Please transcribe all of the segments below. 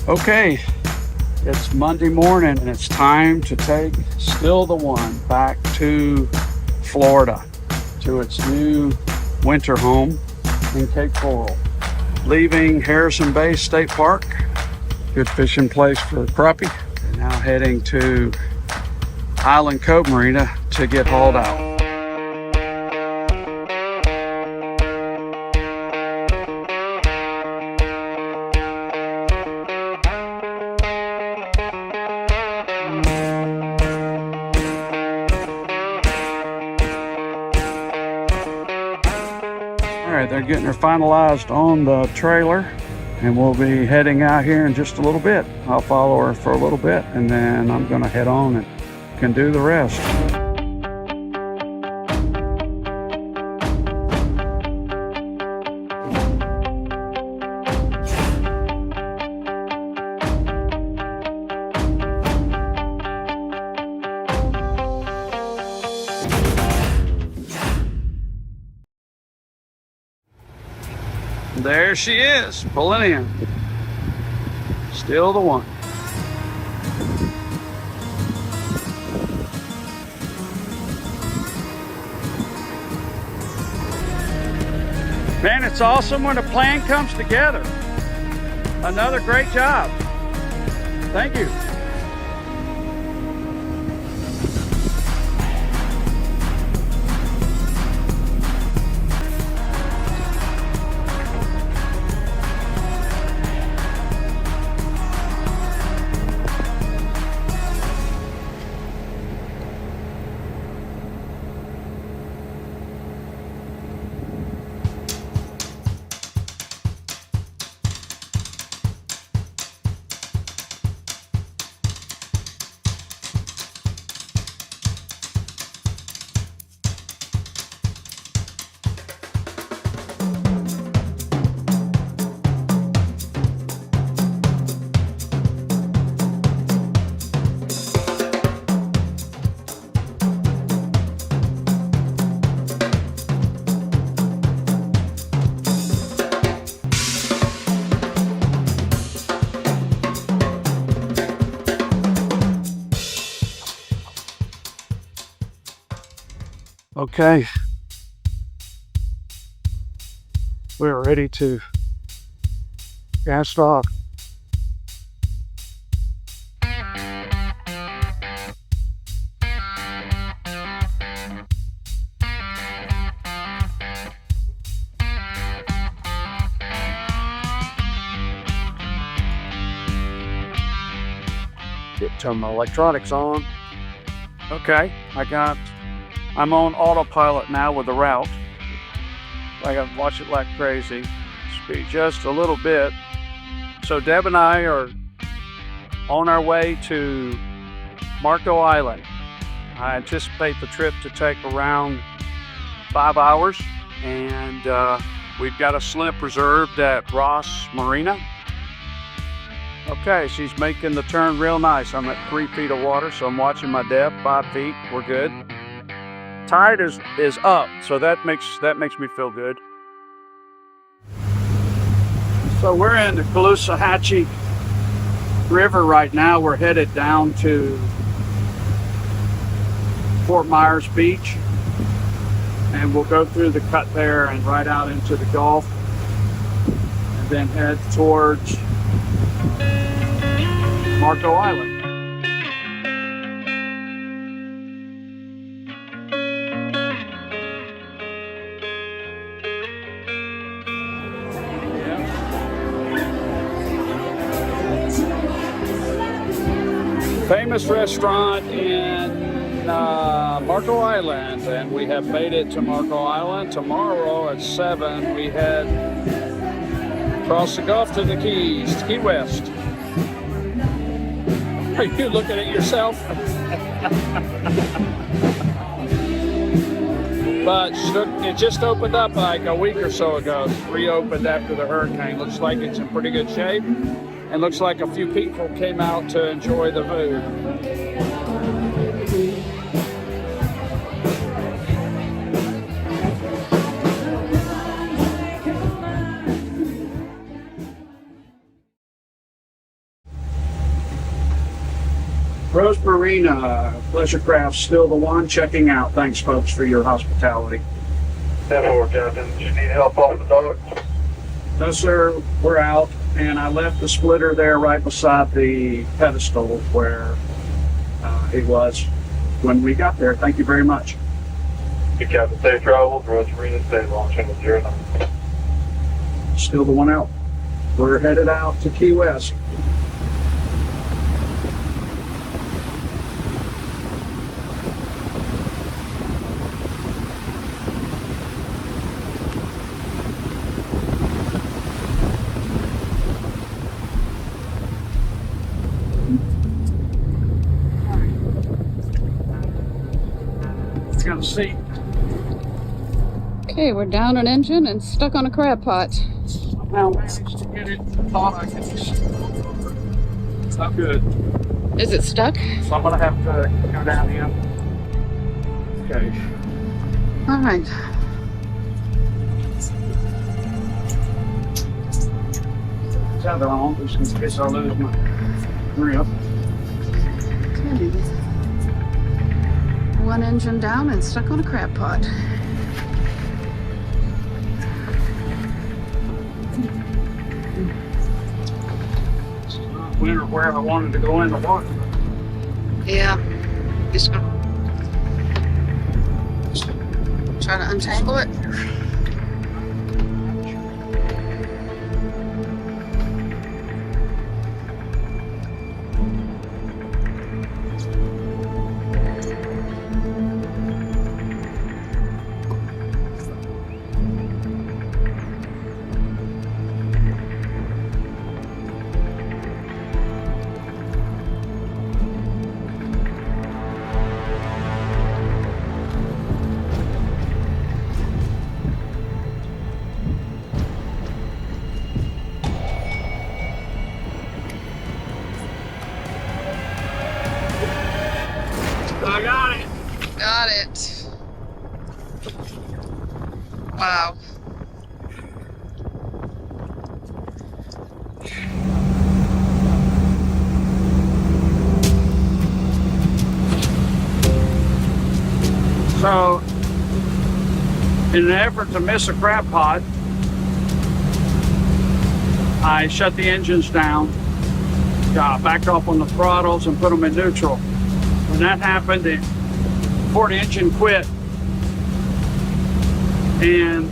Okay, it's Monday morning and it's time to take Still the One back to Florida, to its new winter home in Cape Coral. Leaving Harrison Bay State Park, good fishing place for crappie, and now heading to Island Cove Marina to get hauled out. All right, they're getting her finalized on the trailer, and we'll be heading out here in just a little bit. I'll follow her for a little bit, and then I'm gonna head on and can do the rest. There she is, pulling in. Still the one. Man, it's awesome when a plan comes together. Another great job. Thank you. Okay, we're ready to cast off. Turn my electronics on. Okay, I'm on autopilot now with the route. I gotta watch it like crazy. Speed just a little bit. So Deb and I are on our way to Marco Island. I anticipate the trip to take around 5 hours, and we've got a slip reserved at Ross Marina. Okay, she's making the turn real nice. I'm at 3 feet of water, so I'm watching my depth, 5 feet, we're good. Tide is up, so that makes me feel good. So we're in the Caloosahatchee River right now. We're headed down to Fort Myers Beach, and we'll go through the cut there and right out into the Gulf, and then head towards Marco Island. Famous restaurant in Marco Island, and we have made it to Marco Island. Tomorrow at 7 we head across the Gulf to the Keys, Key West. Are you looking at yourself? But it just opened up like a week or so ago. It's reopened after the hurricane. Looks like it's in pretty good shape. And looks like a few people came out to enjoy the food. Rose Marina, Pleasure Craft, still the one. Checking out. Thanks, folks, for your hospitality. 10-4, Captain. Do you need help off the dock? No, sir. We're out. And I left the splitter there right beside the pedestal where he was when we got there. Thank you very much. You Captain, safe travels. Rose Marina, stay launch channel 09. Still the one out. We're headed out to Key West. Let's go see. Okay, we're down an engine and stuck on a crab pot. Somehow managed to get it. Thought I could just. It's not good. Is it stuck? So I'm gonna have to go down here. Okay. All right. Tether on, just in case I lose my grip. Okay. One engine down and stuck on a crab pot. Went where I wanted to go in the water. Yeah. Just gonna try to untangle it. I got it. Got it. Wow. So, in an effort to miss a crab pot, I shut the engines down, backed off on the throttles and put them in neutral. When that happened, the port engine quit and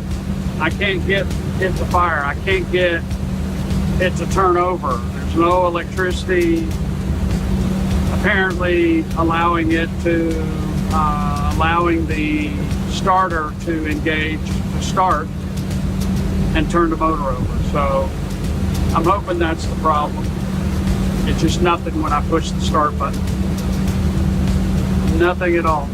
I can't get it to fire. I can't get it to turn over. There's no electricity apparently allowing the starter to engage, to start and turn the motor over. So I'm hoping that's the problem. It's just nothing when I push the start button. Nothing at all.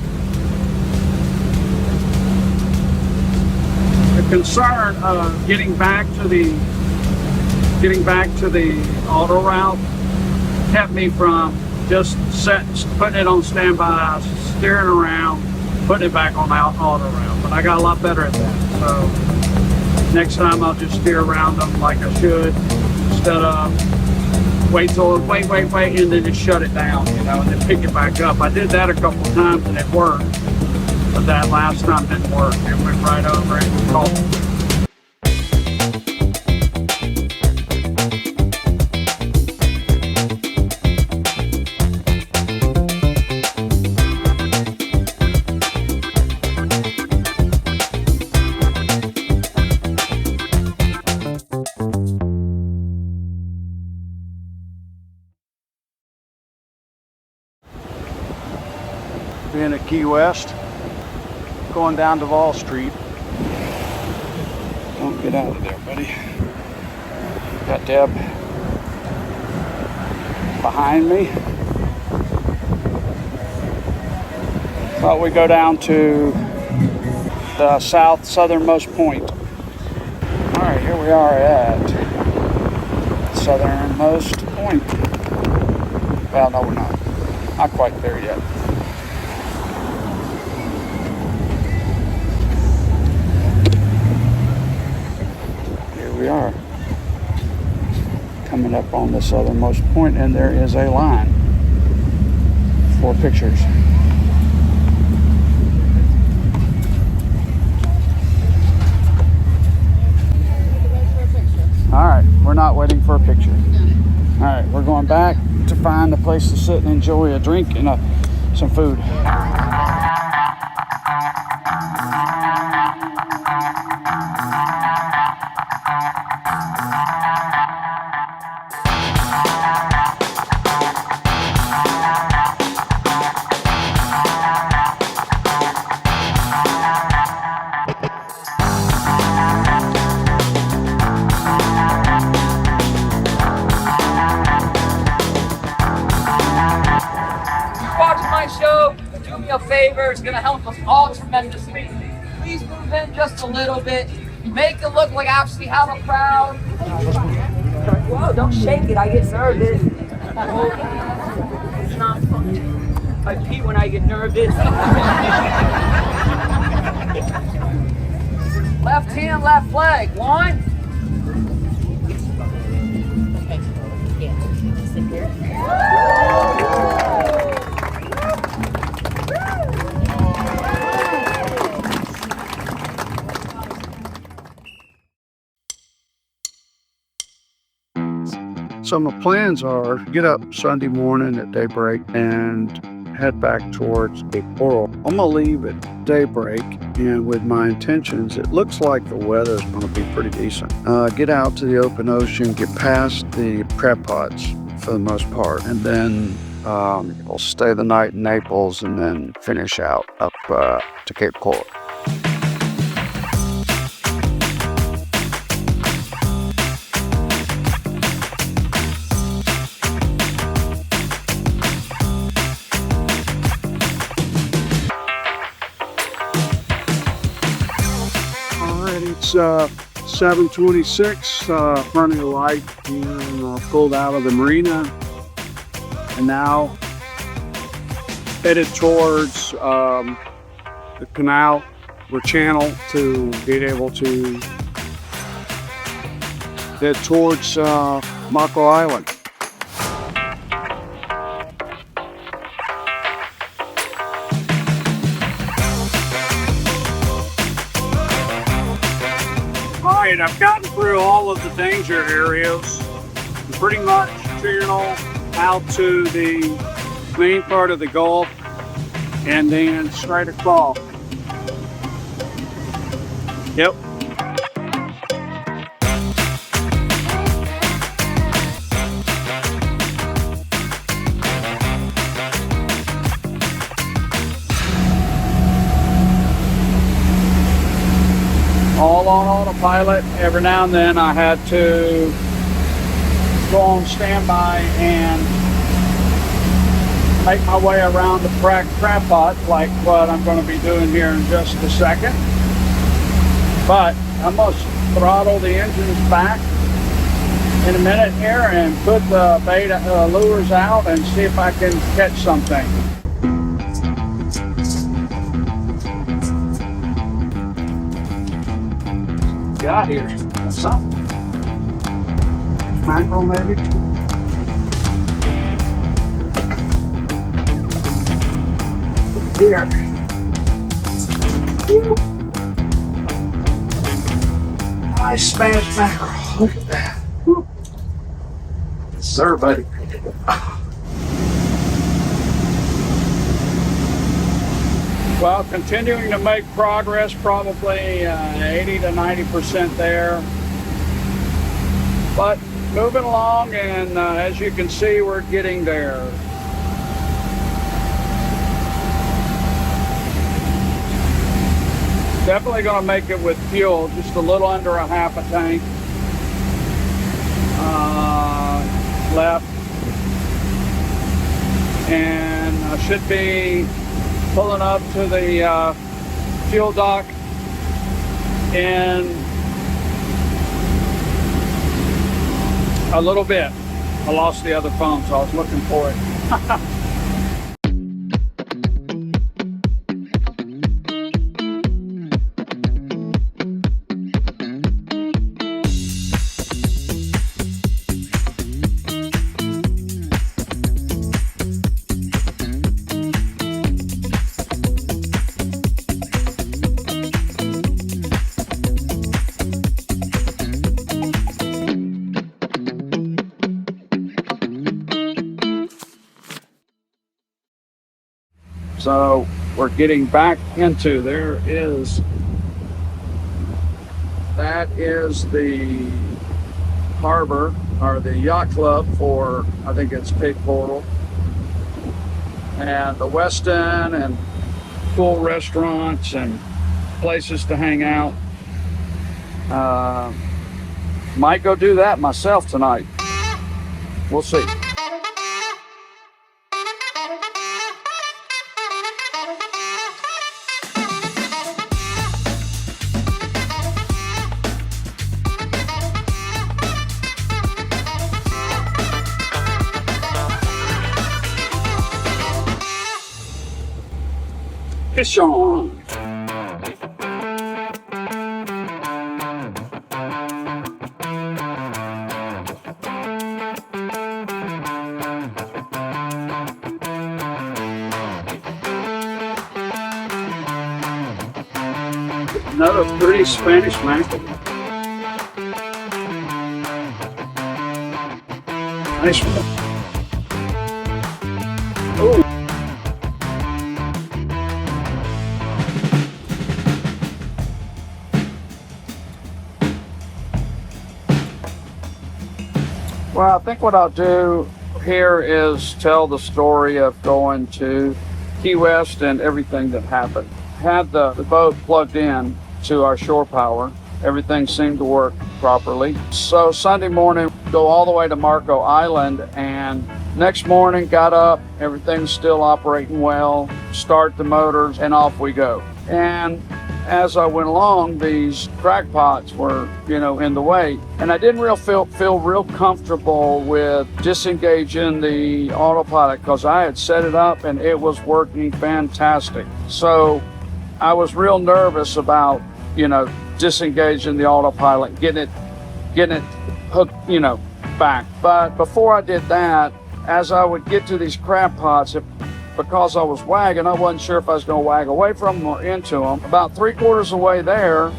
The concern of getting back to the auto route kept me from just putting it on standby, steering around, putting it back on auto route. But I got a lot better at that. So next time I'll just steer around them like I should, instead of wait, and then just shut it down, and then pick it back up. I did that a couple of times and it worked, but that last time didn't work. It went right over it and called. Being at Key West, going down to Wall Street. Don't get out of there, buddy. Got Deb behind me. Thought we'd go down to the southernmost point. All right, here we are at southernmost point. Well, no, we're not quite there yet. We are coming up on the southernmost point, and there is a line. for pictures. All right, we're not waiting for a picture. All right, we're going back to find a place to sit and enjoy a drink and some food. Watching my show, do me a favor, it's gonna help us all tremendously. Please move in just a little bit. Make it look like I actually have a crowd. Whoa, don't shake it, I get nervous. It's not fun. I pee when I get nervous. Left hand, left leg. One. So my plans are get up Sunday morning at daybreak and head back towards Cape Coral. I'm gonna leave at daybreak, and with my intentions, it looks like the weather is gonna be pretty decent. Get out to the open ocean, get past the crab pots for the most part, and then we'll stay the night in Naples and then finish out up to Cape Coral. It's 7:26, running light, and pulled out of the marina, and now headed towards the canal or channel to be able to head towards Mako Island. Alright, I've gotten through all of the danger areas, pretty much channel out to the main part of the Gulf and then straight across. Yep. All on autopilot. Every now and then I had to go on standby and make my way around the crab pot, like what I'm going to be doing here in just a second. But I must throttle the engines back in a minute here and put the bait lures out and see if I can catch something. Got here something. Mackerel maybe. Here. Nice Spanish mackerel. Look at that. Woo. Yes, sir, buddy. Well, continuing to make progress, probably 80 to 90% there. But moving along, and as you can see, we're getting there. Definitely going to make it with fuel, just a little under a half a tank left. And I should be pulling up to the fuel dock in a little bit. I lost the other phone, so I was looking for it. So we're getting back into, that is the harbor, or the yacht club for, I think it's Cape Coral. And the Westin and cool restaurants and places to hang out. Might go do that myself tonight. We'll see. Fish on. Another pretty Spanish mackerel. Nice one. Oh. Well, I think what I'll do here is tell the story of going to Key West and everything that happened. Had the boat plugged in to our shore power. Everything seemed to work properly. So Sunday morning, go all the way to Marco Island, and next morning got up, everything's still operating well, start the motors, and off we go. And as I went along, these crackpots were, in the way. And I didn't feel real comfortable with disengaging the autopilot because I had set it up and it was working fantastic. So I was real nervous about, disengaging the autopilot, getting it hooked, back. But before I did that, as I would get to these crab pots, because I was wagging, I wasn't sure if I was going to wag away from them or into them. About 3/4 of the way there,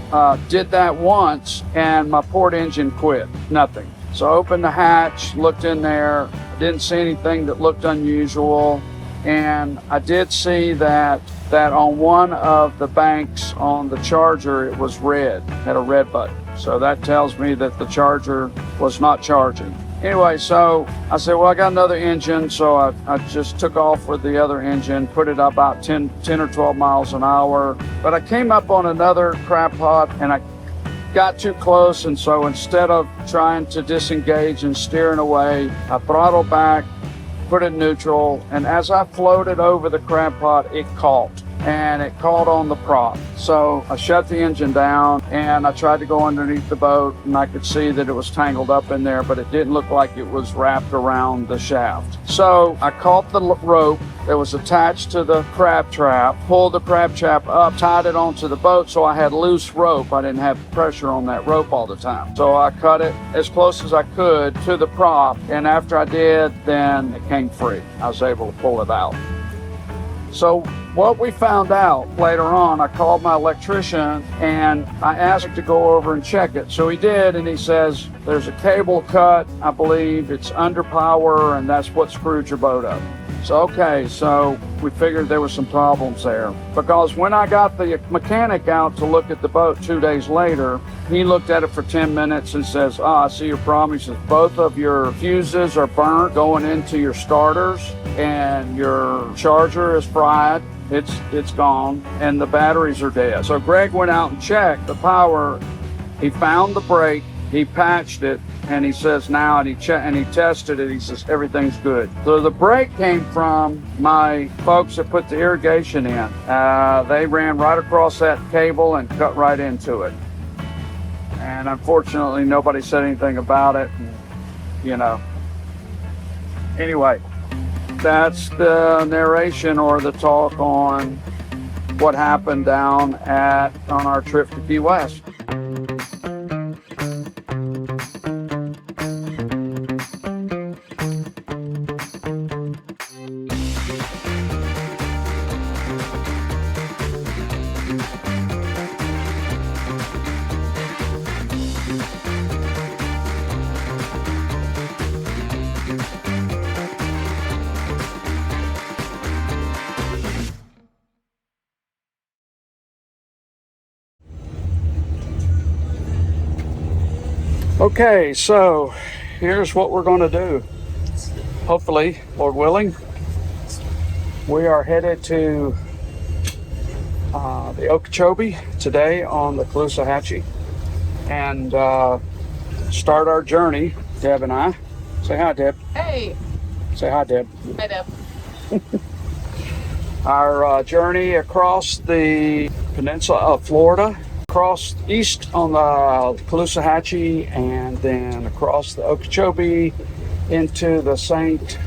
did that once, and my port engine quit. Nothing. So I opened the hatch, looked in there, didn't see anything that looked unusual, and I did see that on one of the banks on the charger, it was red, had a red button. So that tells me that the charger was not charging. Anyway, so I said, well, I got another engine, so I just took off with the other engine, put it about 10 or 12 miles an hour. But I came up on another crab pot, and I got too close, and so instead of trying to disengage and steering away, I throttled back, put it neutral, and as I floated over the crab pot, it caught. And it caught on the prop. So I shut the engine down and I tried to go underneath the boat, and I could see that it was tangled up in there, but it didn't look like it was wrapped around the shaft. So I caught the rope that was attached to the crab trap, pulled the crab trap up, tied it onto the boat, so I had loose rope. I didn't have pressure on that rope all the time. So I cut it as close as I could to the prop, and after I did, then it came free. I was able to pull it out. So what we found out later on, I called my electrician and I asked him to go over and check it. So he did, and he says, there's a cable cut, I believe it's under power, and that's what screwed your boat up. So, okay, so we figured there were some problems there. Because when I got the mechanic out to look at the boat 2 days later, he looked at it for 10 minutes and says, I see your problem. He says, both of your fuses are burnt going into your starters, and your charger is fried. It's gone, and the batteries are dead. So Greg went out and checked the power. He found the brake, he patched it, and he says now, and he tested it, he says everything's good. So the brake came from my folks that put the irrigation in. They ran right across that cable and cut right into it. And unfortunately, nobody said anything about it. Anyway, that's the narration or the talk on what happened on our trip to Key West. Okay, so here's what we're going to do. Hopefully, Lord willing, we are headed to the Okeechobee today on the Caloosahatchee and start our journey, Deb and I. Say hi, Deb. Hey. Say hi, Deb. Hi, Deb. Our journey across the peninsula of Florida, across east on the Caloosahatchee, and then across the Okeechobee into the St.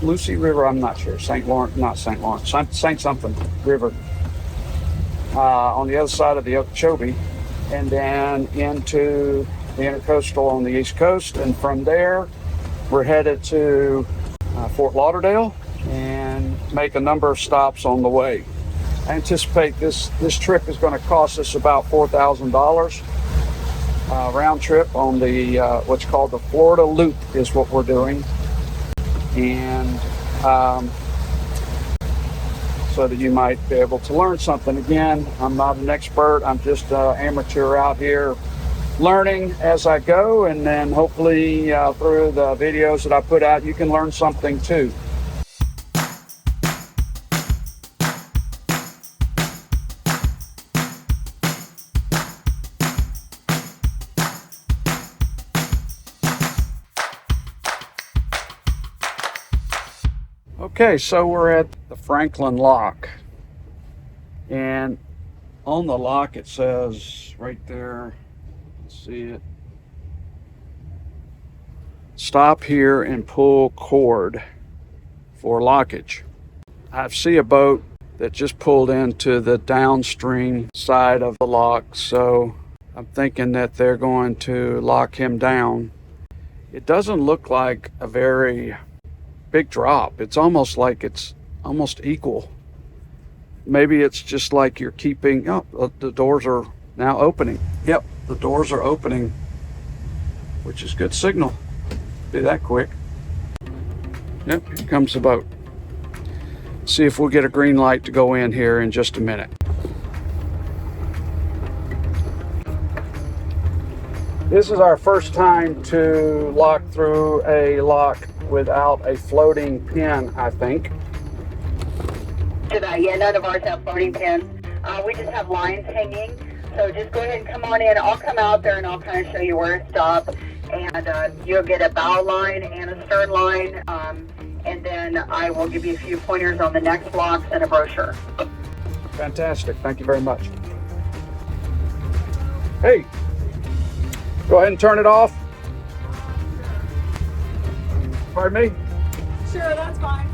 Lucie River. I'm not sure. St. Lawrence, not St. Lawrence, St. something River on the other side of the Okeechobee, and then into the Intercoastal on the East Coast, and from there we're headed to Fort Lauderdale and make a number of stops on the way. I anticipate this trip is going to cost us about $4,000 round trip on the what's called the Florida Loop is what we're doing, and so that you might be able to learn something. Again, I'm not an expert. I'm just an amateur out here learning as I go, and then hopefully through the videos that I put out, you can learn something too. Okay, so we're at the Franklin Lock, and on the lock it says right there, see it, stop here and pull cord for lockage. I see a boat that just pulled into the downstream side of the lock, so I'm thinking that they're going to lock him down. It doesn't look like a very big drop. It's almost like it's almost equal. Maybe it's just like you're keeping, oh, the doors are now opening. Yep, the doors are opening, which is good signal. Be that quick. Yep, here comes the boat. See if we'll get a green light to go in here in just a minute. This is our first time to lock through a lock without a floating pin, I think. Yeah, none of ours have floating pins. We just have lines hanging. So just go ahead and come on in. I'll come out there and I'll kind of show you where to stop. And you'll get a bow line and a stern line. And then I will give you a few pointers on the next locks and a brochure. Fantastic. Thank you very much. Hey, go ahead and turn it off. Pardon me? Sure, that's fine.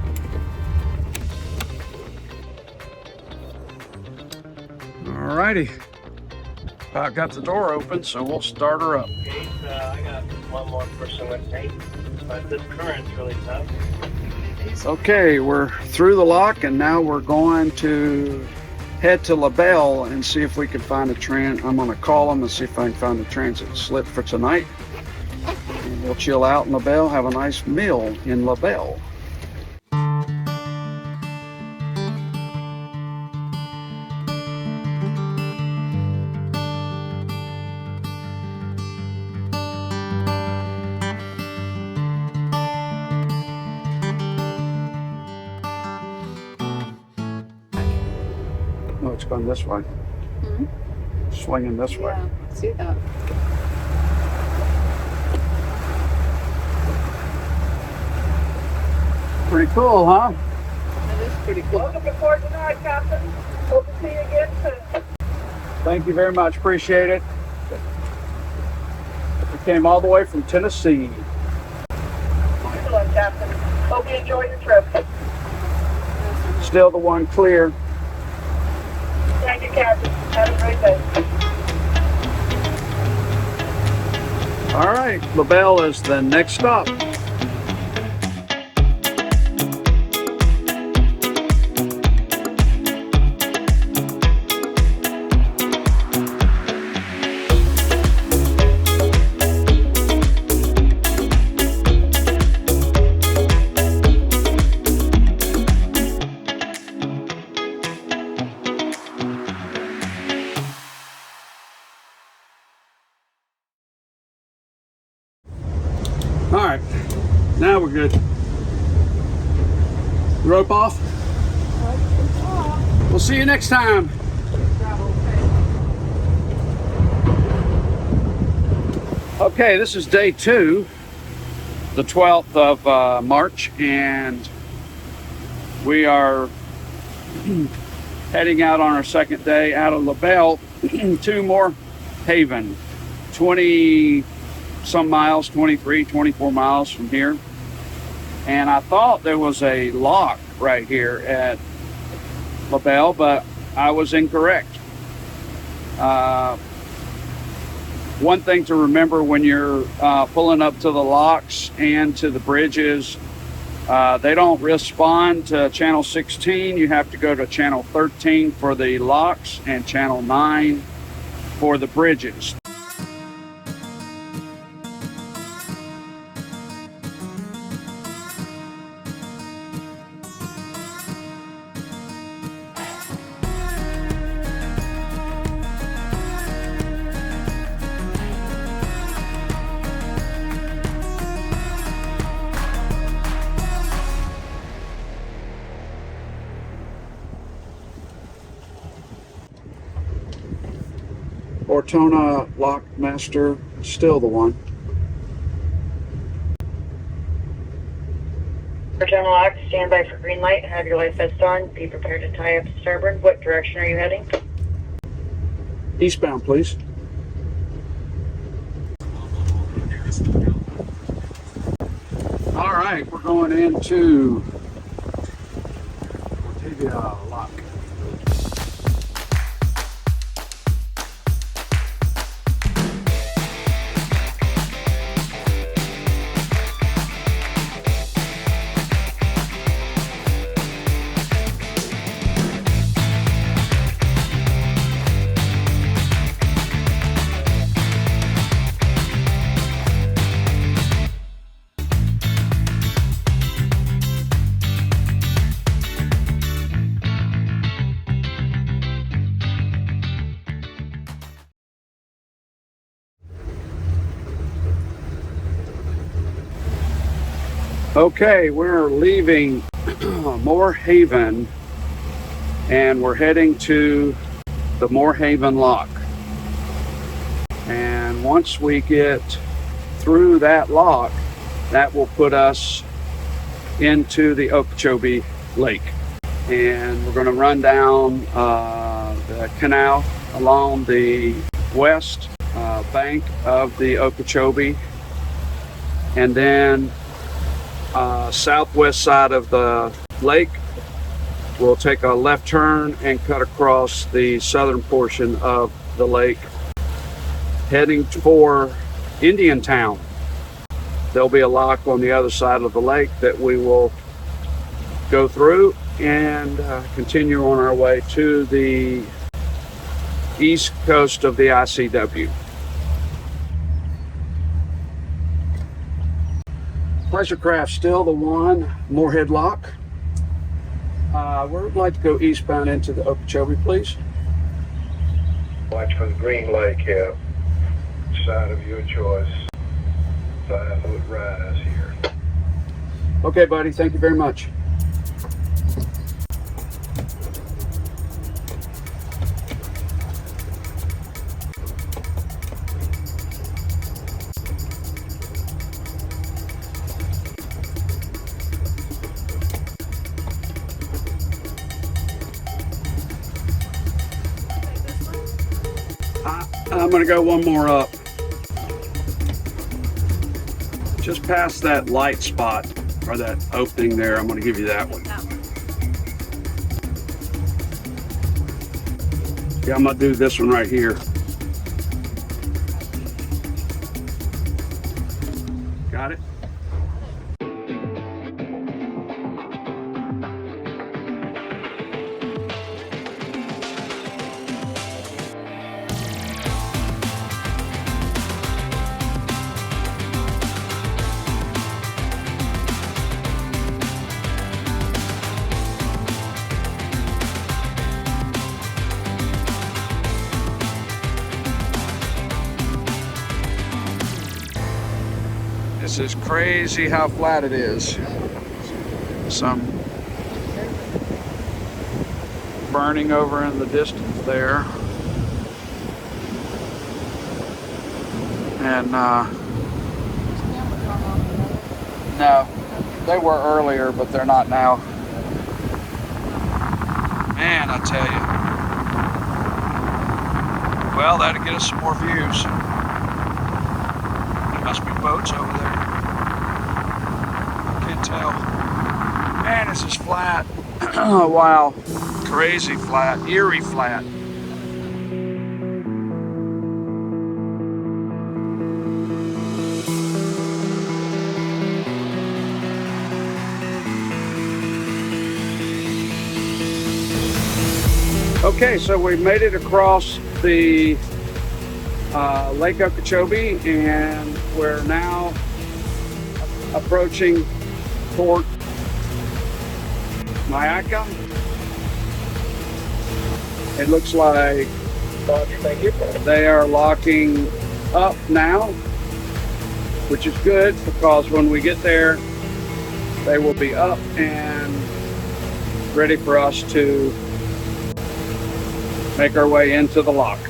Alrighty. I've got the door open, so we'll start her up. Kate, I got one more person with me, but this current's really tough. Okay, we're through the lock, and now we're going to head to LaBelle and see if we can find I'm going to call them and see if I can find a transit slip for tonight. And we'll chill out in LaBelle, have a nice meal in LaBelle. No, it's going this way. Mm-hmm. Swinging this way. Yeah, see that. Pretty cool, huh? That is pretty cool. Welcome to Port tonight, Captain. Hope to see you again soon. Thank you very much. Appreciate it. We came all the way from Tennessee. Excellent, Captain. Hope you enjoy your trip. Still the one clear. Thank you, Captain. Have a great day. All right, LaBelle is the next stop. right, now we're good. Rope off. We'll see you next time. Okay, this is day 2, the 12th of March, and we are heading out on our second day out of LaBelle to More Haven, 20 some miles, 23, 24 miles from here. And I thought there was a lock right here at LaBelle, but I was incorrect. One thing to remember when you're pulling up to the locks and to the bridges, they don't respond to channel 16. You have to go to channel 13 for the locks and channel 9 for the bridges. Ortona Lockmaster, still the one. Ortona Lock, stand by for green light. Have your life vest on. Be prepared to tie up to starboard. What direction are you heading? Eastbound, please. All right, we're going into Lock. Okay, we're leaving More Haven and we're heading to the More Haven Lock. And once we get through that lock, that will put us into the Okeechobee Lake. And we're going to run down the canal along the west bank of the Okeechobee, and then southwest side of the lake. We'll take a left turn and cut across the southern portion of the lake, heading for Indiantown. There'll be a lock on the other side of the lake that we will go through and continue on our way to the east coast of the ICW. Pleasure Craft still the one, Moorhead Lock. We'd like to go eastbound into the Okeechobee, please. Watch for the green light, Cap. Side of your choice. 5-foot rise here. Okay, buddy. Thank you very much. I'm going to go one more up. Just past that light spot, or that opening there, I'm going to give you that one. Yeah, I'm going to do this one right here. Got it? This is crazy how flat it is. Some burning over in the distance there. And no, they were earlier, but they're not now. Man, I tell you. Well, that'll get us some more views. There must be boats over there. I can't tell. Man, this is flat. Wow. Crazy flat, eerie flat. Okay, so we've made it across the Lake Okeechobee, and we're now approaching Port Mayaca. It looks like they are locking up now, which is good because when we get there, they will be up and ready for us to make our way into the lock.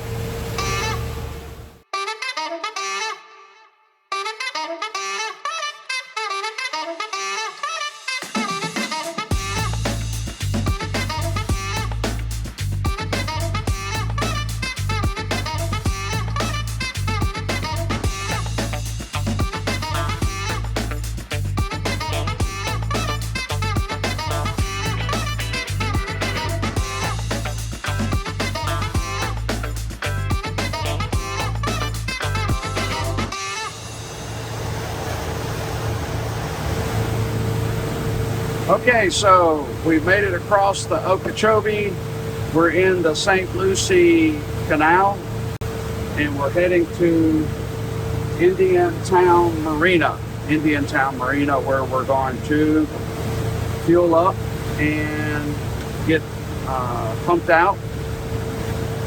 Okay, so we've made it across the Okeechobee. We're in the St. Lucie Canal, and we're heading to Indiantown Marina, where we're going to fuel up and get pumped out,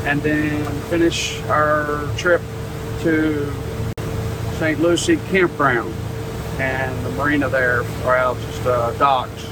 and then finish our trip to St. Lucie Campground and the marina there, or else just docks.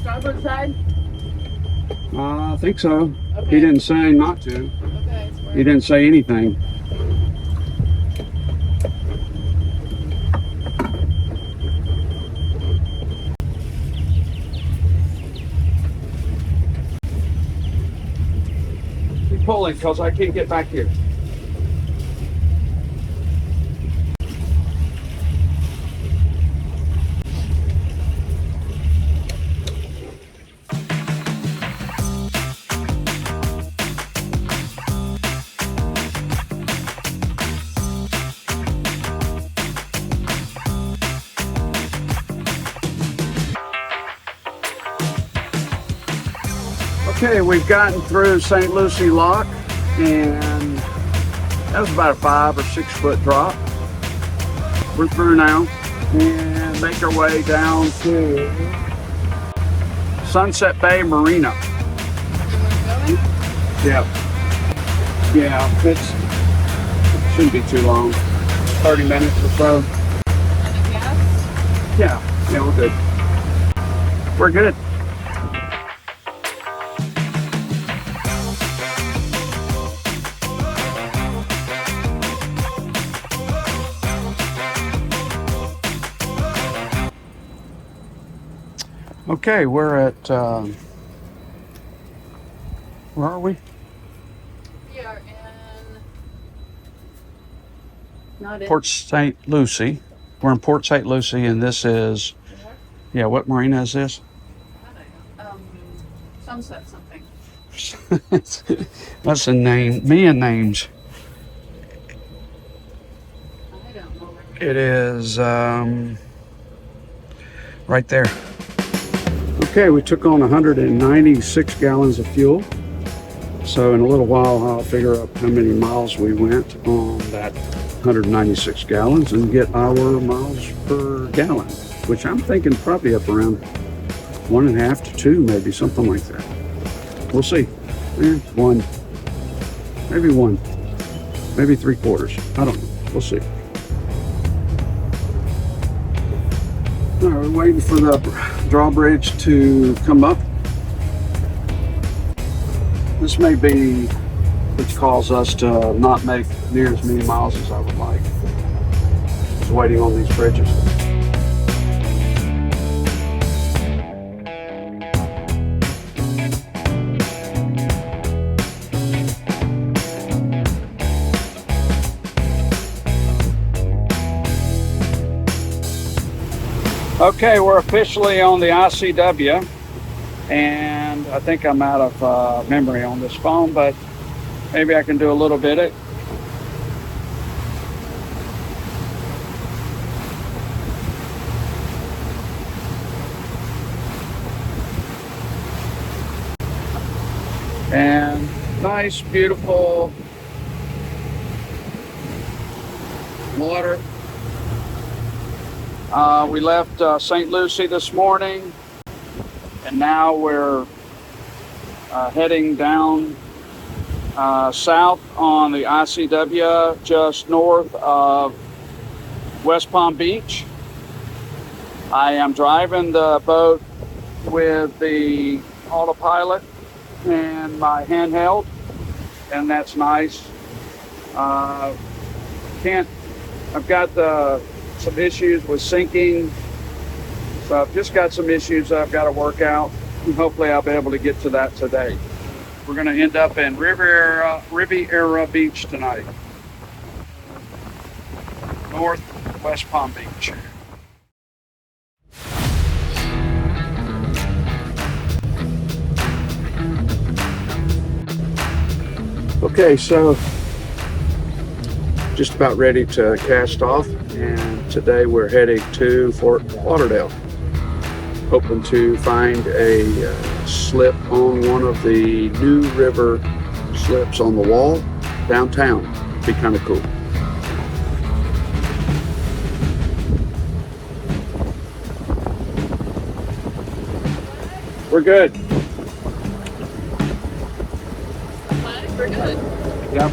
Starboard side? I think so. Okay. He didn't say not to. Okay. He didn't say anything. Keep pulling because I can't get back here. Okay, we've gotten through St. Lucie Lock, and that was about a 5 or 6 foot drop. We're through now and make our way down to Sunset Bay Marina. Yeah. Yeah, it shouldn't be too long. 30 minutes or so. Yeah, we're good. We're good. Okay, we're at, where are we? We are in. Not in. Port St. Lucie. We're in Port St. Lucie, and this is, yeah, what marina is this? Sunset something. That's a name. Me and names. I don't know. It is right there. Okay, we took on 196 gallons of fuel. So in a little while, I'll figure out how many miles we went on that 196 gallons and get our miles per gallon, which I'm thinking probably up around 1.5 to 2, maybe something like that. We'll see. One, maybe 3/4. I don't know. We'll see. All right, we're waiting for the drawbridge to come up. This may be which caused us to not make near as many miles as I would like. Just waiting on these bridges. Okay, we're officially on the ICW, and I think I'm out of memory on this phone, but maybe I can do a little bit of it. And nice, beautiful water. We left St. Lucie this morning, and now we're heading down south on the ICW, just north of West Palm Beach. I am driving the boat with the autopilot and my handheld, and that's nice. I've got some issues with sinking, so I've just got some issues I've got to work out, and hopefully I'll be able to get to that today. We're going to end up in Riviera Beach tonight, north West Palm Beach. Okay, so just about ready to cast off, and today we're heading to Fort Lauderdale, hoping to find a slip on one of the new river slips on the wall downtown. Be kind of cool. We're good. We're good. Yep.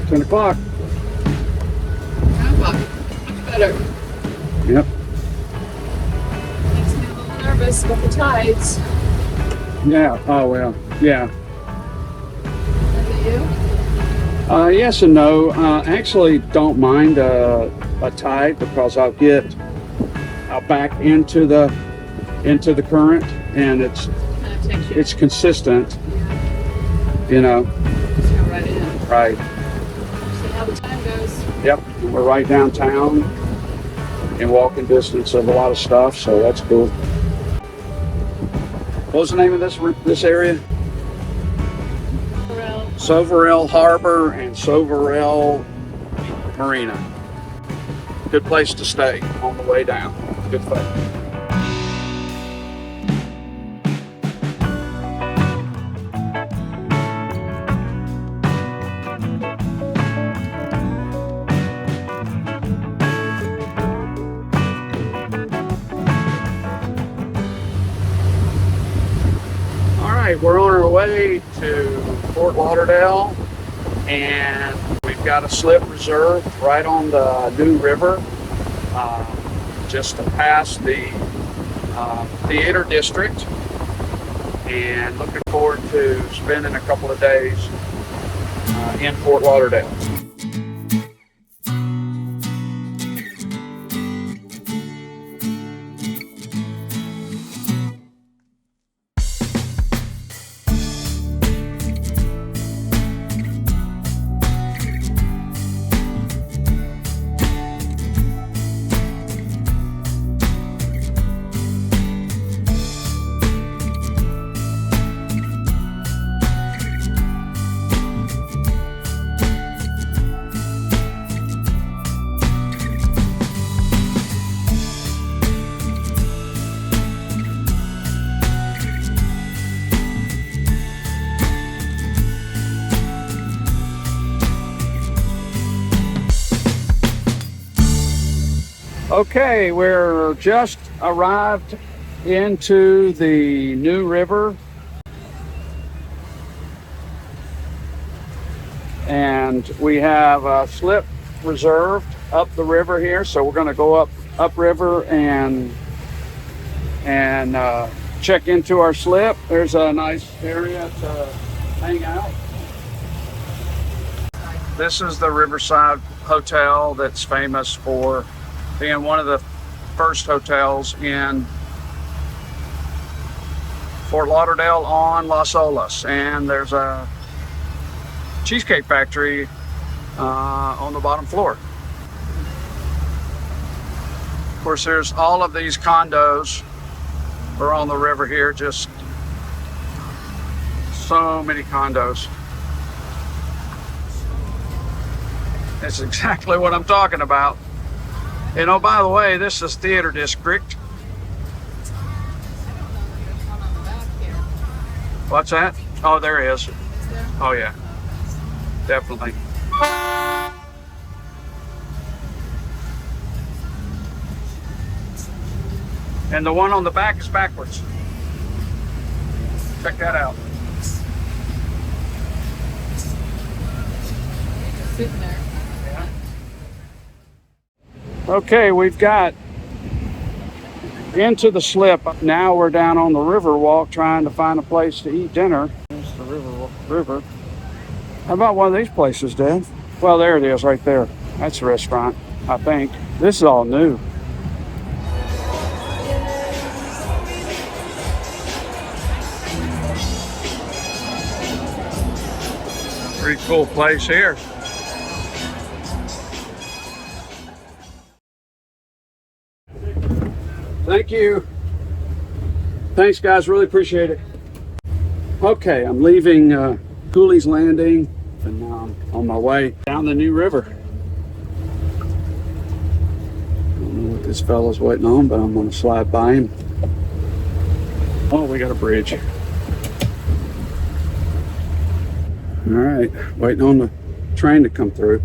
10 o'clock. 10 o'clock. Much better. Yep. Makes me a little nervous about the tides. Yeah. Oh, well. Yeah. Is it you? Yes and no. Actually, don't mind a tide, because I'll back into the current, and Kind of takes you. it's consistent. You know. Just go right in. Right. See how the time goes. Yep. We're right downtown, in walking distance of a lot of stuff, so that's cool. What was the name of this area? Soverel Harbor and Soverel Marina. Good place to stay on the way down. Good fun. We're on our way to Fort Lauderdale, and we've got a slip reserved right on the new river, just to pass the theater district, and looking forward to spending a couple of days in Fort Lauderdale. Okay, we're just arrived into the new river. And we have a slip reserved up the river here, so we're going to go upriver and check into our slip. There's a nice area to hang out. This is the Riverside Hotel that's famous for being one of the first hotels in Fort Lauderdale on Las Olas, and there's a cheesecake factory on the bottom floor. Of course, there's all of these condos are on the river here, just so many condos. That's exactly what I'm talking about. And oh, by the way, this is Theater District. What's that? Oh, there it is. Oh yeah, definitely. And the one on the back is backwards. Check that out. Sitting there. Okay, we've got into the slip. Now we're down on the river walk trying to find a place to eat dinner. There's the river. How about one of these places, Dad? Well, there it is right there. That's a restaurant, I think. This is all new. Pretty cool place here. Thank you. Thanks, guys. Really appreciate it. Okay, I'm leaving Cooley's Landing, and now I'm on my way down the new river. I don't know what this fella's waiting on, but I'm going to slide by him. Oh, we got a bridge. All right, waiting on the train to come through.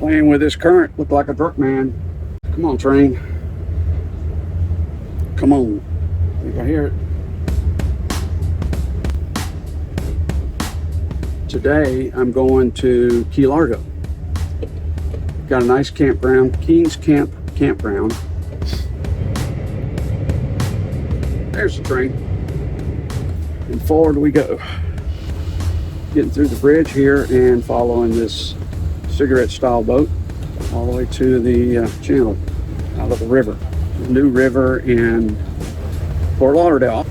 Playing with this current, look like a drunk man. Come on, train. Come on. I think I hear it. Today, I'm going to Key Largo. Got a nice campground, King's Campground. There's the train. And forward we go. Getting through the bridge here and following this cigarette style boat all the way to the channel out of the river. The new river in Fort Lauderdale.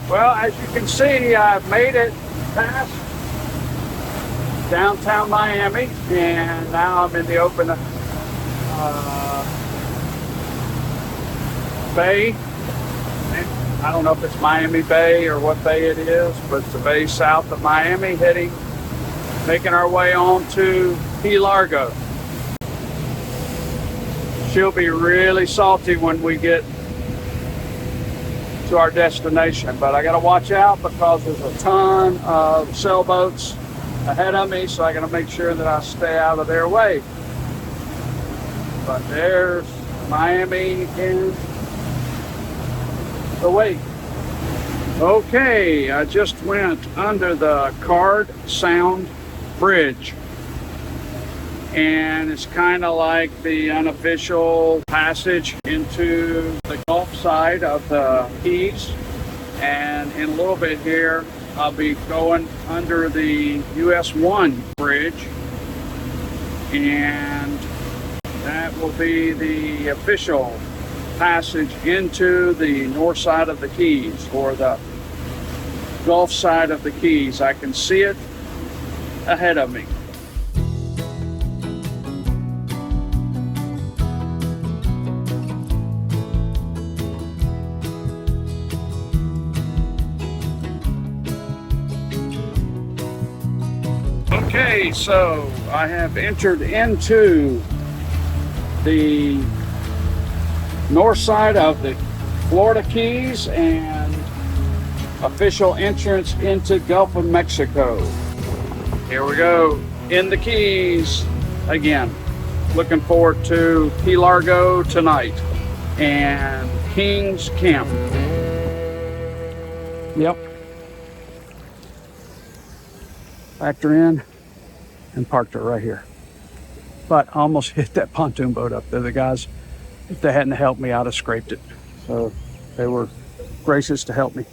Well, as you can see, I've made it past downtown Miami, and now I'm in the open bay. I don't know if it's Miami Bay or what bay it is, but it's the bay south of Miami, making our way on to Key Largo. She'll be really salty when we get to our destination, but I got to watch out because there's a ton of sailboats ahead of me, so I got to make sure that I stay out of their way. But there's Miami in the wake. Okay, I just went under the Card Sound Bridge, and it's kind of like the unofficial passage into the Gulf side of the Keys. And in a little bit here, I'll be going under the US 1 bridge, and that will be the official passage into the north side of the Keys, or the Gulf side of the Keys. I can see it ahead of me. Okay, so I have entered into the north side of the Florida Keys and official entrance into Gulf of Mexico. Here we go in the Keys again. Looking forward to Key Largo tonight and King's Camp. Yep. Factor in and parked her right here. But I almost hit that pontoon boat up there. The guys, if they hadn't helped me, I'd have scraped it. So they were gracious to help me.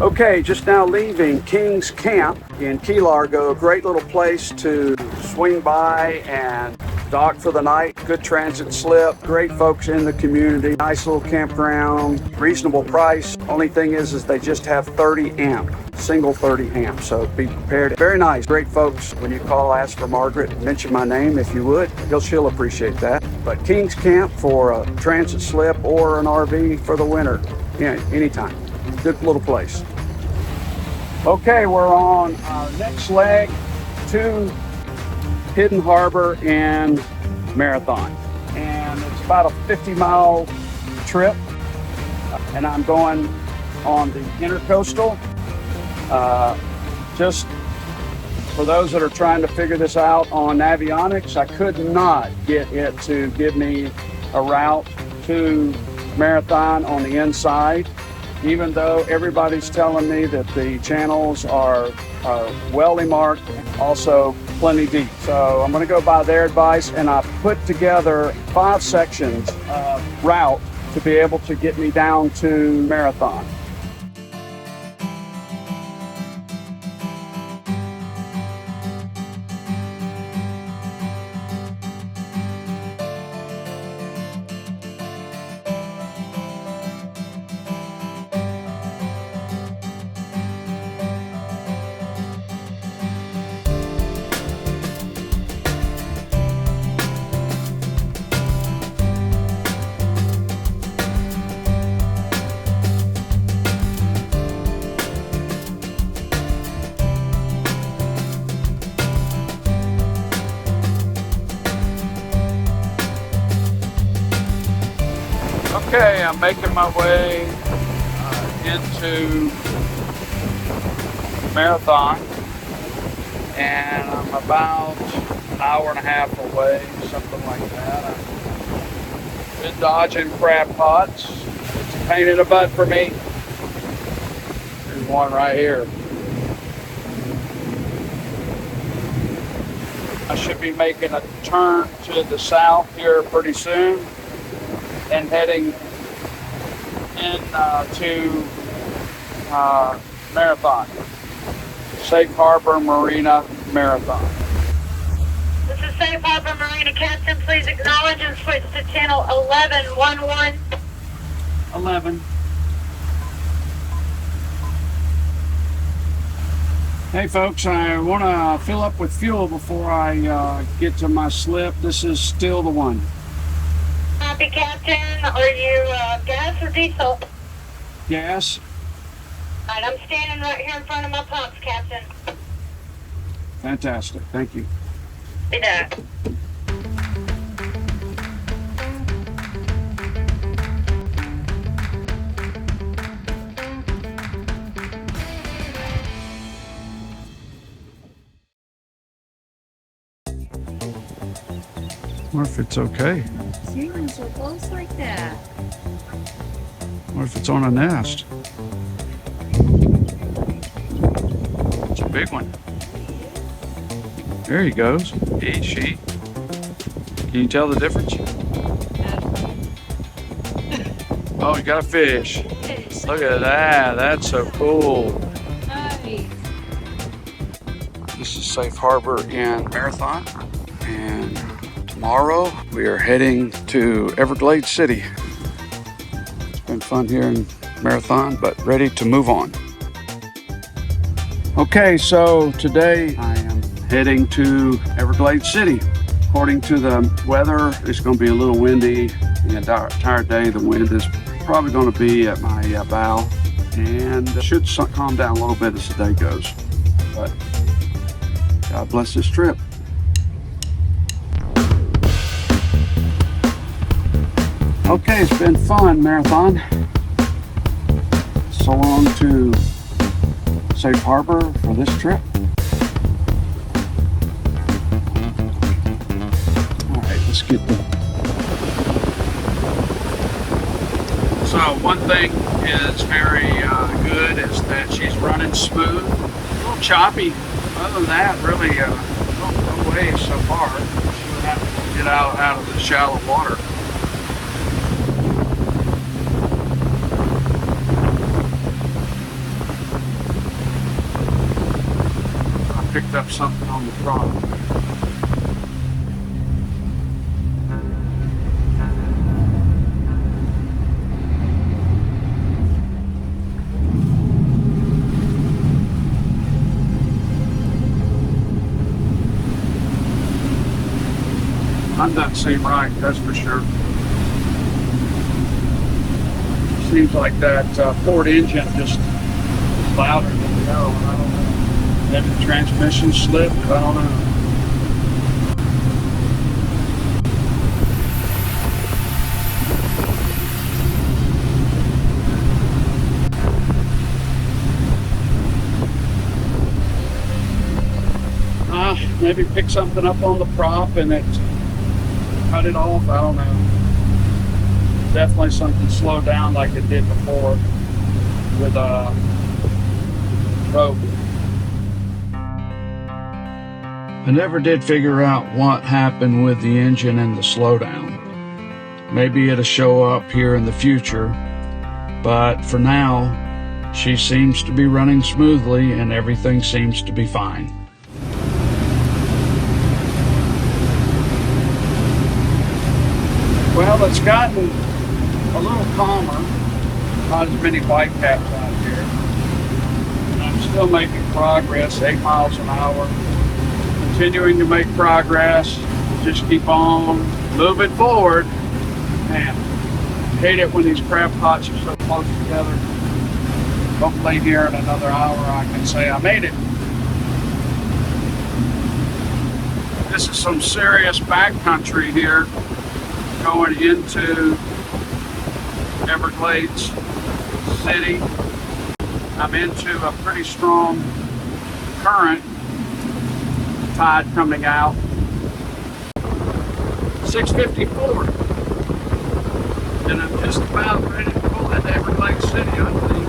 Okay, just now leaving King's Camp in Key Largo. A great little place to swing by and dock for the night. Good transit slip, great folks in the community, nice little campground, reasonable price. Only thing is they just have 30 amp, single 30 amp, so be prepared. Very nice, great folks. When you call, ask for Margaret, mention my name if you would. She'll appreciate that. But King's Camp for a transit slip or an RV for the winter, yeah, anytime. Good little place. Okay, we're on our next leg to Hidden Harbor and Marathon. And it's about a 50-mile trip. And I'm going on the Intercoastal. Just for those that are trying to figure this out on Navionics, I could not get it to give me a route to Marathon on the inside, even though everybody's telling me that the channels are well marked, also plenty deep. So I'm gonna go by their advice, and I put together 5 sections of route to be able to get me down to Marathon. Okay, I'm making my way into Marathon, and I'm about an hour and a half away, something like that. I've been dodging crab pots. It's a pain in the butt for me. There's one right here. I should be making a turn to the south here pretty soon and heading in to Marathon. Safe Harbor Marina Marathon. This is Safe Harbor Marina. Captain, please acknowledge and switch to channel 1111. 11. Hey folks, I want to fill up with fuel before I get to my slip. This is still the one. Copy, Captain. Are you gas or diesel? Gas. All right, I'm standing right here in front of my pumps, Captain. Fantastic, thank you. Be that. What if it's okay? Seriously, so close like that. What if it's on a nest? It's a big one. There he goes. He, she. Can you tell the difference? Oh, you got a fish. Look at that. That's so cool. Nice. This is Safe Harbor in Marathon. And tomorrow we are heading to Everglades City. It's been fun here in Marathon, but ready to move on. Okay, so today I am heading to Everglades City. According to the weather, it's going to be a little windy the entire day. The wind is probably going to be at my bow. and it should calm down a little bit as the day goes. But God bless this trip. Okay, it's been fun, Marathon. So long to Safe Harbor for this trip. All right, let's get the... So one thing is very good is that she's running smooth, a little choppy. Other than that, really no waves so far. She would have to get out of the shallow water. I picked up something on the front. That doesn't seem right, that's for sure. Seems like that Ford engine just is louder than the other one. I don't know. Maybe the transmission slipped, I don't know. Maybe pick something up on the prop and it cut it off, I don't know. Definitely something slowed down like it did before with a rope. I never did figure out what happened with the engine and the slowdown. Maybe it'll show up here in the future, but for now, she seems to be running smoothly and everything seems to be fine. Well, it's gotten a little calmer, not as many whitecaps out here. And I'm still making progress, 8 miles an hour. Continuing to make progress, just keep on moving forward. Man, I hate it when these crab pots are so close together. Hopefully here in another hour I can say I made it. This is some serious backcountry here, going into Everglades City. I'm into a pretty strong current tide coming out. 6:54, and I'm just about ready to pull into Everglades City, I believe.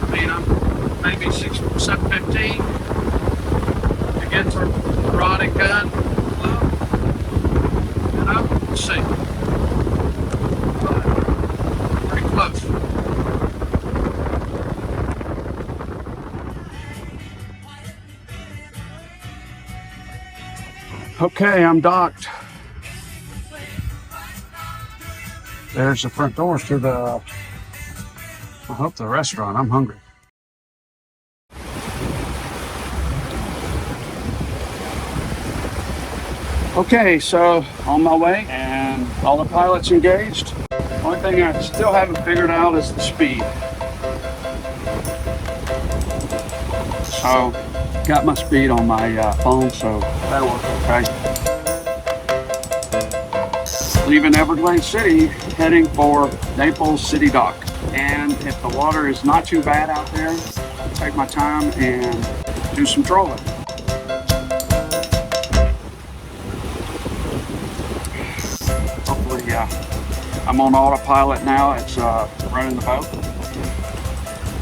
I mean, I'm maybe 7:15 to get to Rod and Gun Club. You know, we'll see. But pretty close. Okay, I'm docked. There's the front doors to the, I hope the restaurant. I'm hungry. Okay, so on my way and all the pilots engaged. Only thing I still haven't figured out is the speed. So, got my speed on my phone, so that'll work okay. Leaving Everglades City, heading for Naples City Dock. And if the water is not too bad out there, I'll take my time and do some trolling. Hopefully, I'm on autopilot now. It's running the boat.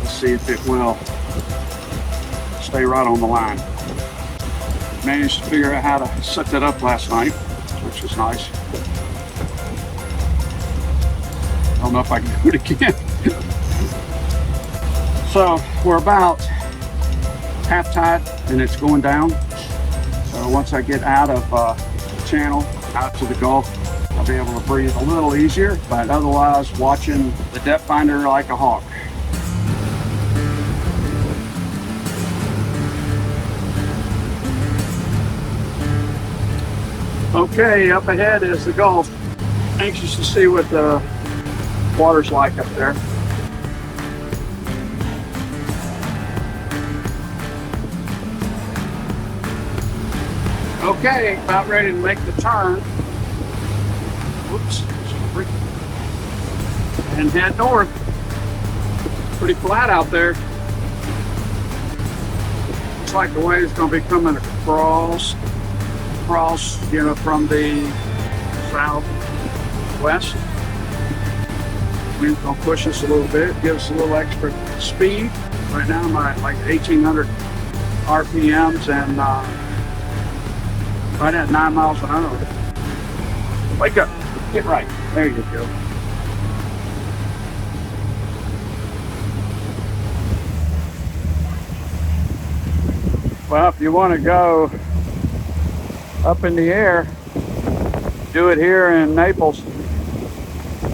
Let's see if it will stay right on the line. Managed to figure out how to set that up last night, which is nice. Don't know if I can do it again. So we're about half tide and it's going down. So once I get out of the channel, out to the Gulf, I'll be able to breathe a little easier, but otherwise watching the depth finder like a hawk. Okay, up ahead is the Gulf. Anxious to see what the water's like up there. Okay, about ready to make the turn. Whoops. And head north. Pretty flat out there. Looks like the wave is going to be coming across, you know, from the southwest. Wind's going to push us a little bit, give us a little extra speed. Right now I'm at like 1,800 RPMs and right at 9 miles an hour. Wake up, get right. There you go. Well, if you want to go up in the air, do it here in Naples.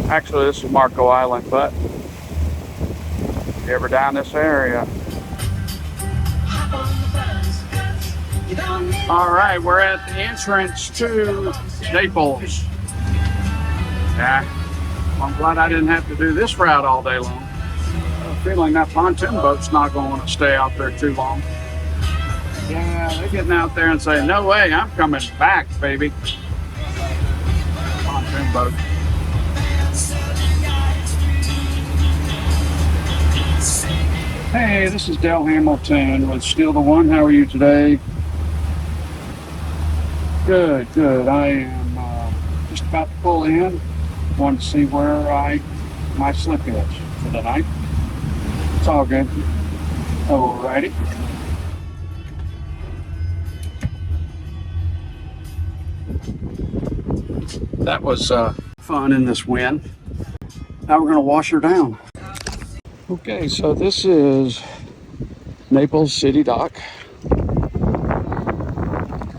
Actually, this is Marco Island, but if you're ever down this area. All right, we're at the entrance to Naples. Yeah, I'm glad I didn't have to do this route all day long. I'm feeling that pontoon boat's not going to stay out there too long. Yeah, they're getting out there and saying, no way, I'm coming back, baby. Pontoon boat. Hey, this is Dale Hamilton with Still the One. How are you today? Good, good. I am just about to pull in. Want to see where my slip is for the night. It's all good. Alrighty. That was fun in this wind. Now we're going to wash her down. Okay, so this is Naples City Dock.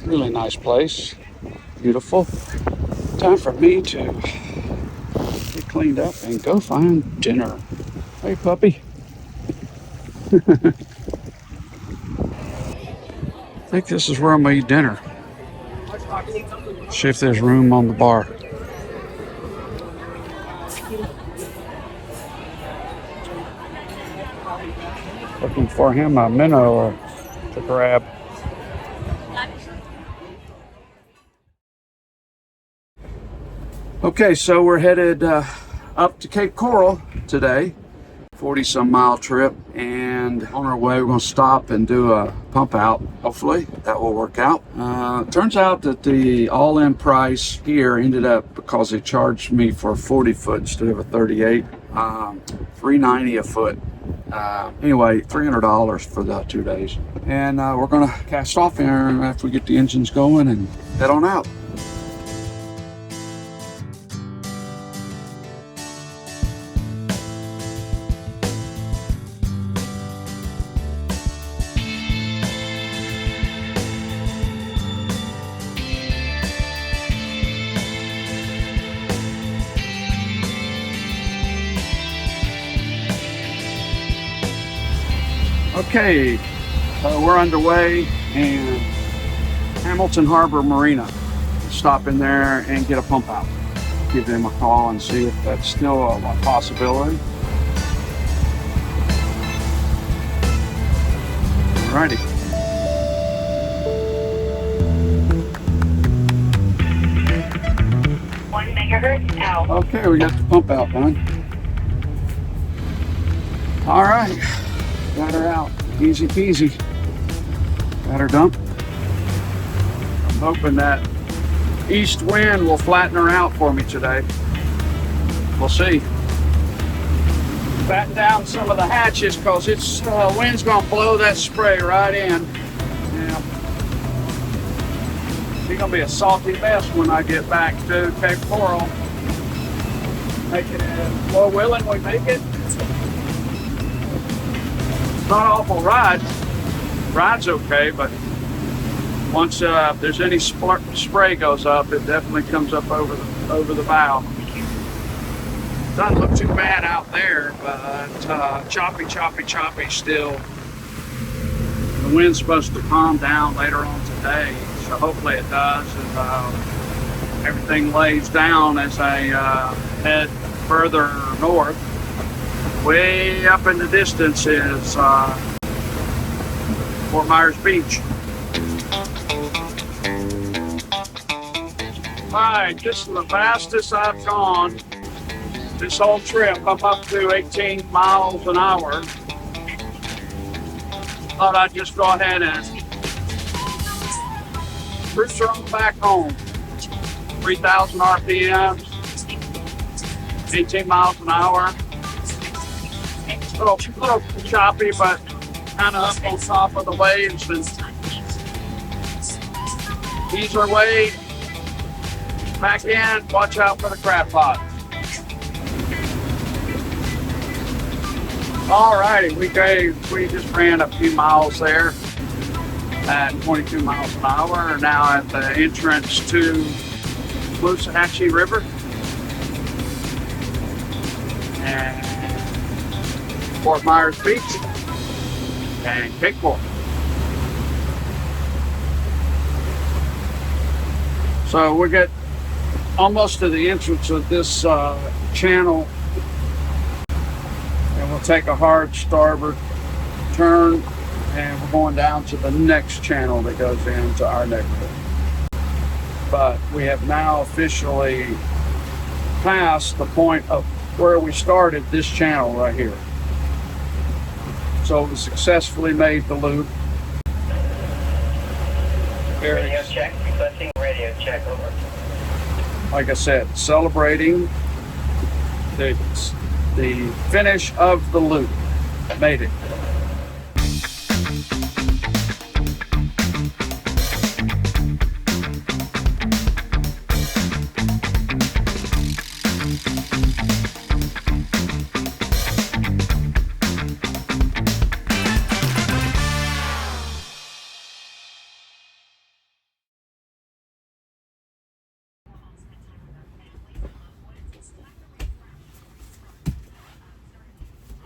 Really nice place. Beautiful. Time for me to get cleaned up and go find dinner. Hey, puppy. I think this is where I'm going to eat dinner. See if there's room on the bar. Looking for him a minnow to grab. Okay, so we're headed up to Cape Coral today. 40-some mile trip, and on our way we're going to stop and do a pump out. Hopefully that will work out. Turns out that the all-in price here ended up, because they charged me for a 40 foot instead of a 38, $390 a foot. Anyway, $300 for the 2 days, and we're going to cast off here after we get the engines going and head on out. Okay, we're underway in Hamilton Harbor Marina. Stop in there and get a pump out. Give them a call and see if that's still a possibility. Alrighty. 1 megahertz out. Okay, we got the pump out done. All right, got her out. Easy peasy. Got her dumped. I'm hoping that east wind will flatten her out for me today. We'll see. Batten down some of the hatches because it's wind's gonna blow that spray right in. Yeah. She's gonna be a salty mess when I get back to Cape Coral. Make it, Lord willing, we make it. Not awful ride. Ride's okay, but once there's any spray goes up, it definitely comes up over the bow. Doesn't look too bad out there, but choppy still. The wind's supposed to calm down later on today, so hopefully it does, and everything lays down as I head further north. Way up in the distance is Fort Myers Beach. Alright, this is the fastest I've gone this whole trip. I'm up to 18 miles an hour. Thought I'd just go ahead and cruise on back home. 3,000 RPMs, 18 miles an hour. Little choppy, but kind of up on top of the waves and ease our way back in. Watch out for the crab pot. Alrighty, we just ran a few miles there at 22 miles an hour. Now at the entrance to Waxahachie River and Fort Myers Beach and Cape Coral. So we get almost to the entrance of this channel, and we'll take a hard starboard turn, and we're going down to the next channel that goes into our neighborhood. But we have now officially passed the point of where we started this channel right here. So we successfully made the loop. Radio check, requesting radio check, over. Like I said, celebrating the finish of the loop. Made it.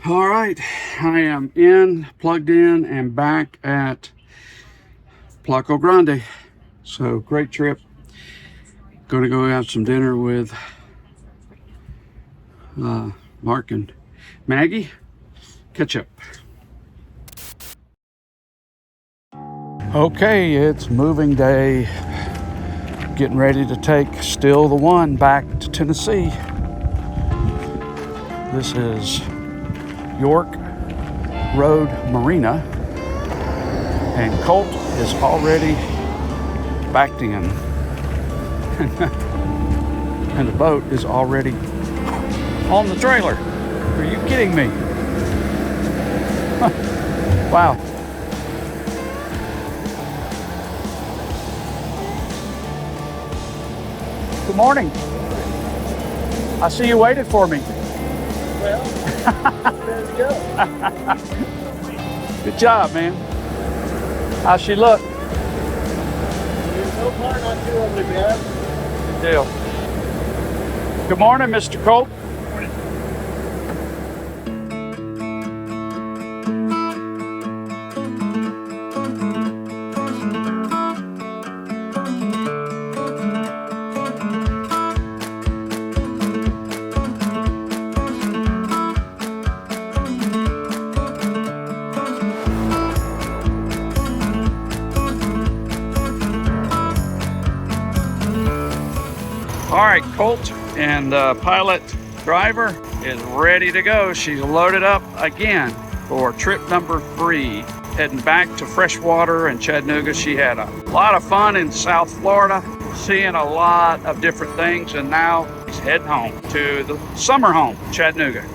All right, I am plugged in, and back at Placo Grande. So great trip. Going to go have some dinner with Mark and Maggie. Catch up. Okay, it's moving day. Getting ready to take Still the One back to Tennessee. This is York Road Marina, and Colt is already backed in and the boat is already on the trailer. Are you kidding me? Wow. Good morning. I see you waited for me. Well, there we go. Good job, man. How's she look? So far, not too ugly, man. Good deal. Good morning, Mr. Colt. All right, Colt and the pilot driver is ready to go. She's loaded up again for trip number 3, heading back to freshwater and Chattanooga. She had a lot of fun in South Florida, seeing a lot of different things, and now she's heading home to the summer home, Chattanooga.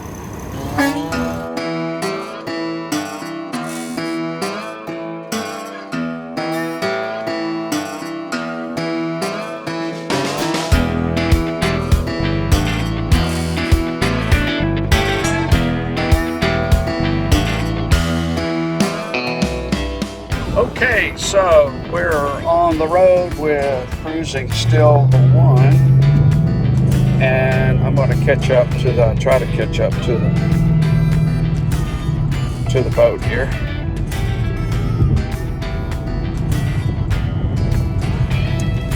Okay, so we're on the road with cruising Still the One, and I'm going to try to catch up to the boat here.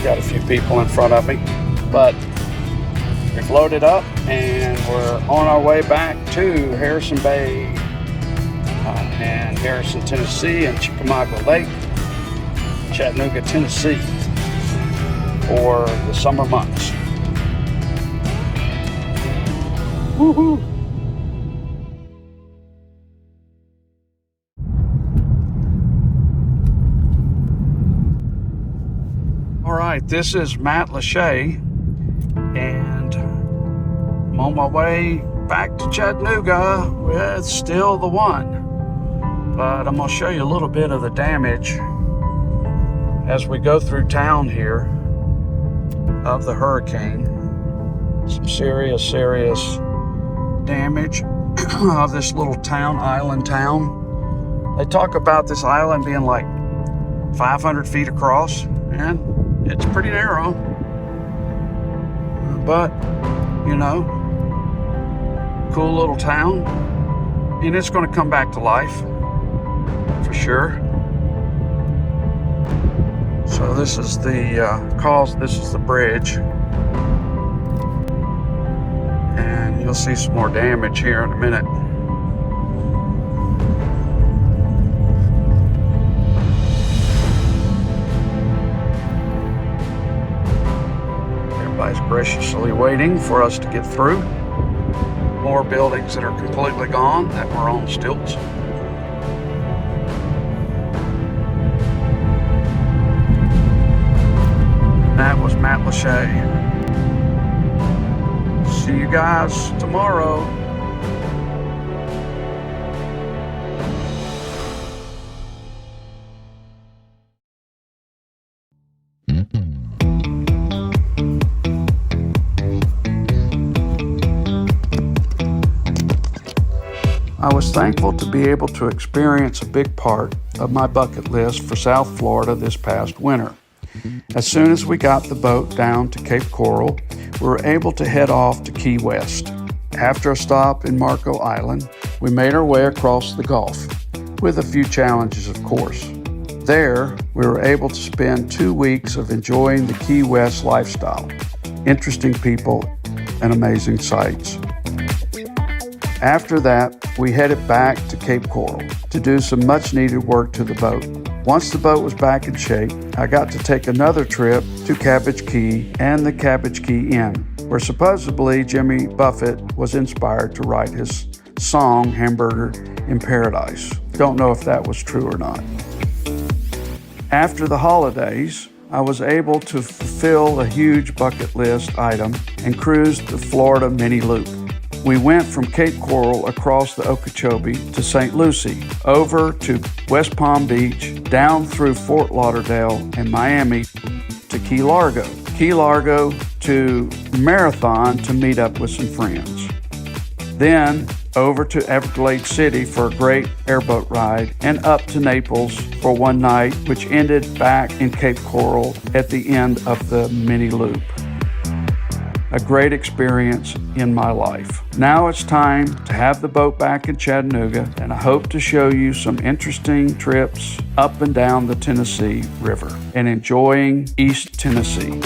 Got a few people in front of me, but we've loaded up and we're on our way back to Harrison Bay and Harrison, Tennessee, and Chickamauga Lake, Chattanooga, Tennessee, for the summer months. Woohoo! All right, this is Matt Lachey, and I'm on my way back to Chattanooga with Still the One. But I'm going to show you a little bit of the damage as we go through town here of the hurricane. Some serious damage of this little town, island town. They talk about this island being like 500 feet across, and it's pretty narrow. But, you know, cool little town, and it's going to come back to life for sure. So this is this is the bridge, and you'll see some more damage here in a minute. Everybody's graciously waiting for us to get through. More buildings that are completely gone that were on stilts. That was Matt Lachey. See you guys tomorrow. I was thankful to be able to experience a big part of my bucket list for South Florida this past winter. As soon as we got the boat down to Cape Coral, we were able to head off to Key West. After a stop in Marco Island, we made our way across the Gulf, with a few challenges, of course. There, we were able to spend 2 weeks of enjoying the Key West lifestyle, interesting people, and amazing sights. After that, we headed back to Cape Coral to do some much-needed work to the boat. Once the boat was back in shape, I got to take another trip to Cabbage Key and the Cabbage Key Inn, where supposedly Jimmy Buffett was inspired to write his song, Hamburger in Paradise. Don't know if that was true or not. After the holidays, I was able to fulfill a huge bucket list item and cruise the Florida Mini Loop. We went from Cape Coral across the Okeechobee to St. Lucie, over to West Palm Beach, down through Fort Lauderdale and Miami to Key Largo. Key Largo to Marathon to meet up with some friends. Then over to Everglades City for a great airboat ride, and up to Naples for one night, which ended back in Cape Coral at the end of the mini loop. A great experience in my life. Now it's time to have the boat back in Chattanooga, and I hope to show you some interesting trips up and down the Tennessee River and enjoying East Tennessee.